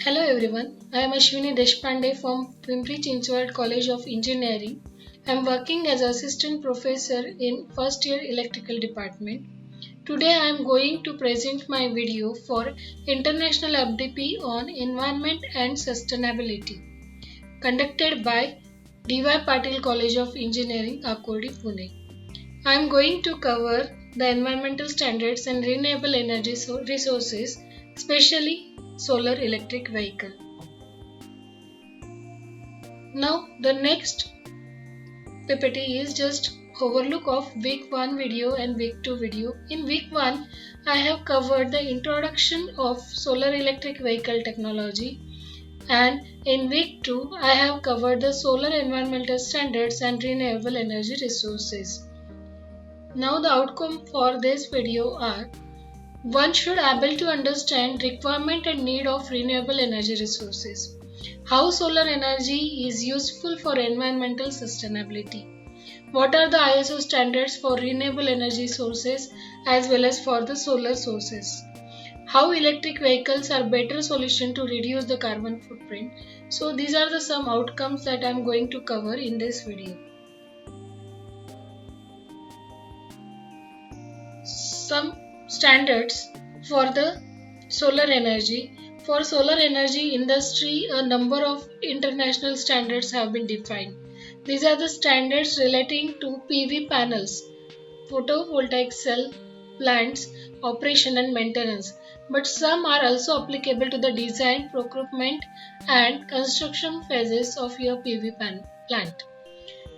Hello everyone, I am Ashwini Deshpande from Pimpri Chinchwad College of Engineering. I am working as assistant professor in first year electrical department. Today I am going to present my video for International FDP on Environment and Sustainability, conducted by D.Y. Patil College of Engineering, Akurdi, Pune. I am going to cover the environmental standards and renewable energy resources, especially solar electric vehicle. Now the next PPT is just overlook of week 1 video and week 2 video. In week 1 I have covered the introduction of solar electric vehicle technology, and in week 2 I have covered the solar environmental standards and renewable energy resources. Now the outcome for this video are: one should able to understand requirement and need of renewable energy resources. How solar energy is useful for environmental sustainability. What are the ISO standards for renewable energy sources as well as for the solar sources. How electric vehicles are better solution to reduce the carbon footprint. So these are the some outcomes that I am going to cover in this video. Some standards for the solar energy. For solar energy industry, a number of international standards have been defined. These are the standards relating to PV panels, photovoltaic cell plants, operation and maintenance. But some are also applicable to the design, procurement and construction phases of your PV plant.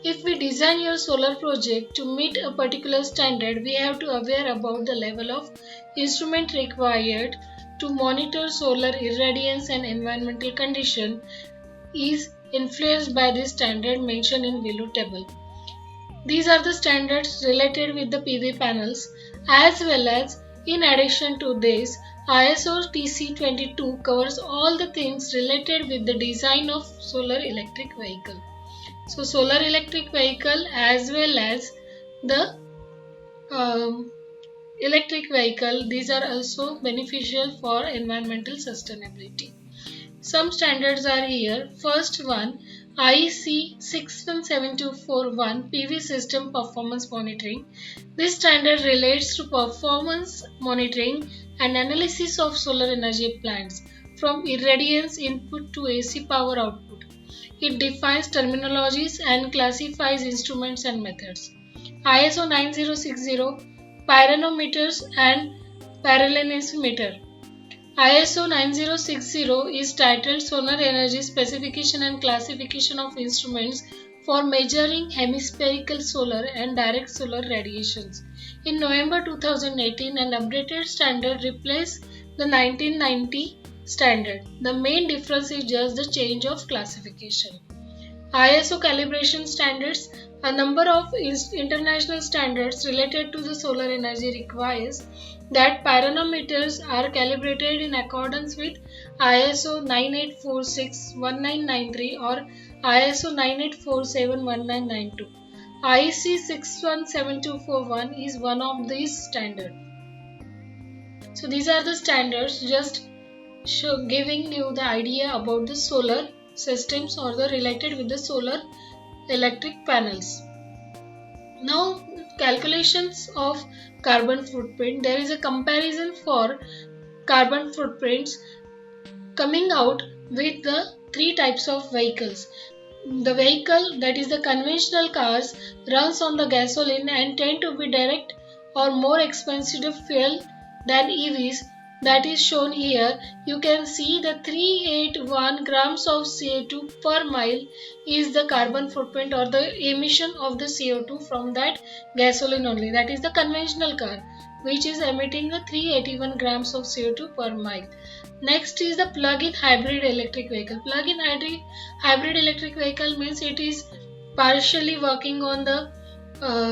If we design your solar project to meet a particular standard, we have to aware about the level of instrument required to monitor solar irradiance and environmental condition is influenced by this standard mentioned in below table. These are the standards related with the PV panels, as well as in addition to this, ISO TC22 covers all the things related with the design of solar electric vehicle. So solar electric vehicle as well as the electric vehicle, these are also beneficial for environmental sustainability. Some standards are here. First one, IEC 61741 PV system performance monitoring. This standard relates to performance monitoring and analysis of solar energy plants from irradiance input to AC power output. It defines terminologies and classifies instruments and methods. ISO 9060 pyranometers and parallelimeter. ISO 9060 is titled Solar Energy Specification and Classification of Instruments for Measuring Hemispherical Solar and Direct Solar Radiations. In November 2018, an updated standard replaced the 1990 standard. The main difference is just the change of classification. ISO calibration standards. A number of international standards related to the solar energy requires that pyranometers are calibrated in accordance with ISO 9846-1993 or ISO 9847-1992. IEC 617241 is one of these standards. So these are the standards, just giving you the idea about the solar systems or the related with the solar electric panels. Now calculations of carbon footprint. There is a comparison for carbon footprints coming out with the three types of vehicles. The vehicle, that is the conventional cars, runs on the gasoline and tend to be direct or more expensive fuel than EVs. That is shown here. You can see the 381 grams of CO2 per mile is the carbon footprint or the emission of the CO2 from that gasoline only. That is the conventional car, which is emitting the 381 grams of CO2 per mile. Next is the plug-in hybrid electric vehicle. Plug-in hybrid electric vehicle means it is partially working on the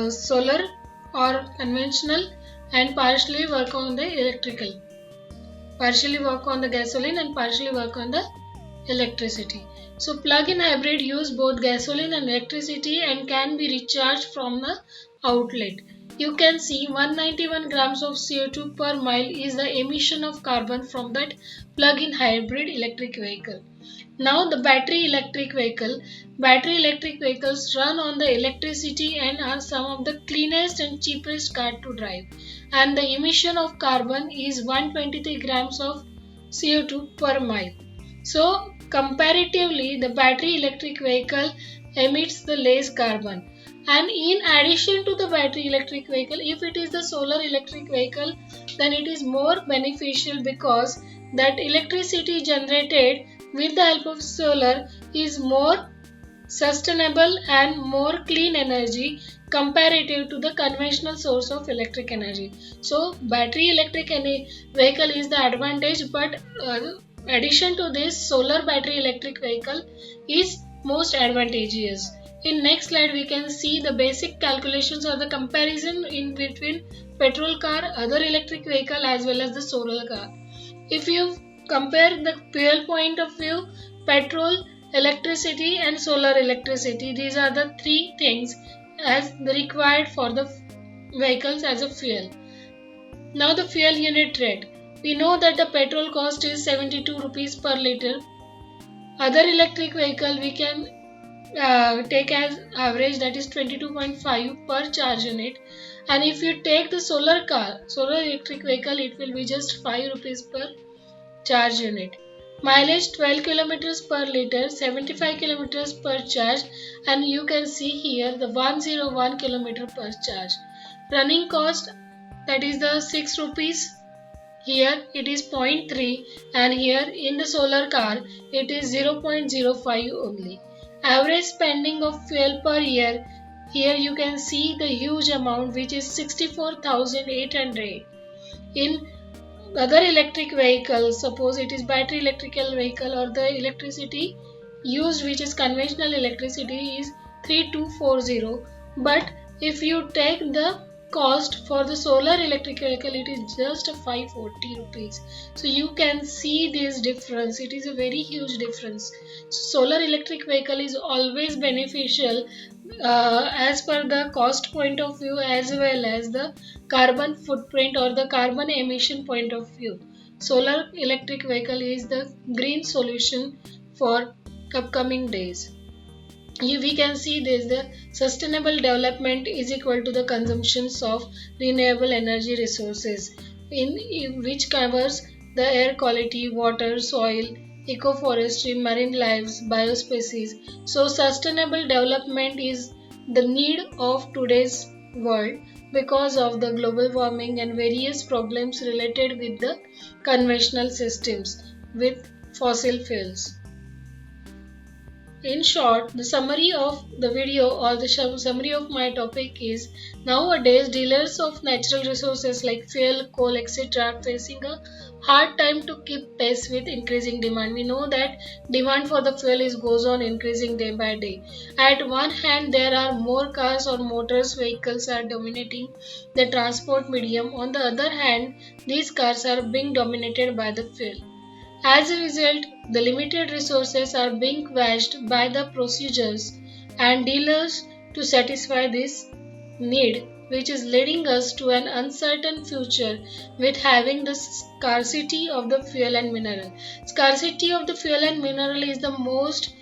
solar or conventional and partially work on the electrical. Partially work on the gasoline and partially work on the electricity. So plug-in hybrid use both gasoline and electricity and can be recharged from the outlet. you can see 191 grams of CO2 per mile is the emission of carbon from that plug-in hybrid electric vehicle. Now the battery electric vehicles run on the electricity and are some of the cleanest and cheapest car to drive. And the emission of carbon is 123 grams of CO2 per mile. So comparatively, the battery electric vehicle emits the less carbon. And in addition to the battery electric vehicle, if it is the solar electric vehicle, then it is more beneficial because that electricity generated with the help of solar is more sustainable and more clean energy comparative to the conventional source of electric energy. So battery electric vehicle is the advantage, but addition to this, solar battery electric vehicle is most advantageous. In next slide we can see the basic calculations or the comparison in between petrol car, other electric vehicle as well as the solar car. If you compare the fuel point of view, petrol, electricity and solar electricity, these are the three things as required for the vehicles as a fuel. Now the fuel unit rate. We know that the petrol cost is 72 rupees per liter. Other electric vehicle we can take as average, that is 22.5 per charge unit. And if you take the solar electric vehicle, it will be just 5 rupees per charge unit. Mileage 12 kilometers per liter, 75 kilometers per charge, and you can see here the 101 kilometer per charge. Running cost, that is the 6 rupees. Here it is 0.3 and here in the solar car it is 0.05 only. Average spending of fuel per year, here you can see the huge amount which is 64,800. In other electric vehicles, suppose it is battery electrical vehicle or the electricity used which is conventional electricity is 3240, but if you take the cost for the solar electric vehicle, it is just 540 rupees. So you can see this difference. It is a very huge difference. So solar electric vehicle is always beneficial as per the cost point of view as well as the carbon footprint or the carbon emission point of view. Solar electric vehicle is the green solution for upcoming days. We can see this, the sustainable development is equal to the consumptions of renewable energy resources, in which covers the air quality, water, soil, ecoforestry, marine lives, biospecies. So sustainable development is the need of today's world because of the global warming and various problems related with the conventional systems with fossil fuels. In short, the summary of the video or the summary of my topic is, nowadays dealers of natural resources like fuel, coal, etc. are facing a hard time to keep pace with increasing demand. We know that demand for the fuel goes on increasing day by day. At one hand, there are more cars or motors vehicles are dominating the transport medium. On the other hand, these cars are being dominated by the fuel. As a result, the limited resources are being quashed by the procedures and dealers to satisfy this need, which is leading us to an uncertain future with having the scarcity of the fuel and mineral. Scarcity of the fuel and mineral is the most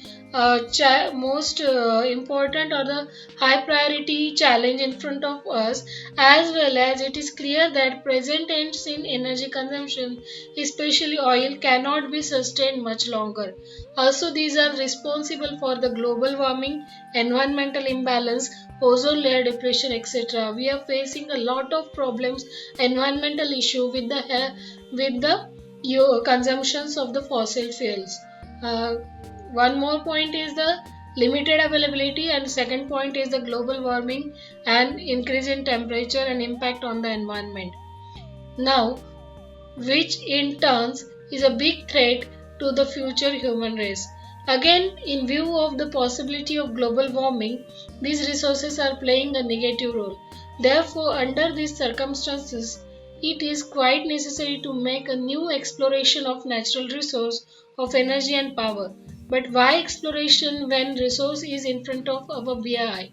important or the high priority challenge in front of us, as well as it is clear that present trends in energy consumption, especially oil, cannot be sustained much longer. Also, these are responsible for the global warming, environmental imbalance, ozone layer depletion, etc. We are facing a lot of problems, environmental issue with the consumptions of the fossil fuels. One more point is the limited availability, and second point is the global warming and increase in temperature and impact on the environment. Now, which in turns is a big threat to the future human race. Again, in view of the possibility of global warming, these resources are playing a negative role. Therefore, under these circumstances, it is quite necessary to make a new exploration of natural resource of energy and power. But why exploration when resource is in front of our bare eye?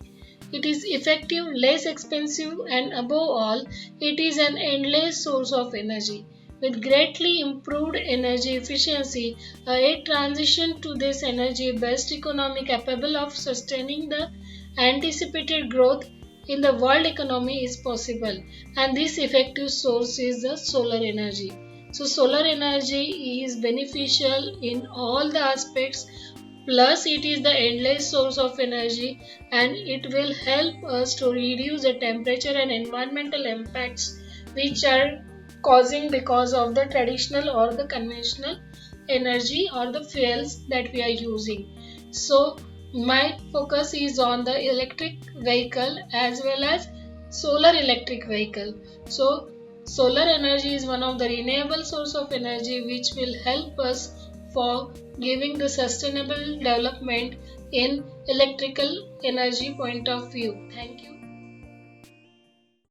It is effective, less expensive, and above all, it is an endless source of energy. With greatly improved energy efficiency, a transition to this energy-based economy capable of sustaining the anticipated growth in the world economy is possible, and this effective source is the solar energy. So solar energy is beneficial in all the aspects, plus it is the endless source of energy, and it will help us to reduce the temperature and environmental impacts which are causing because of the traditional or the conventional energy or the fuels that we are using. So my focus is on the electric vehicle as well as solar electric vehicle. So solar energy is one of the renewable source of energy which will help us for giving the sustainable development in electrical energy point of view. Thank you.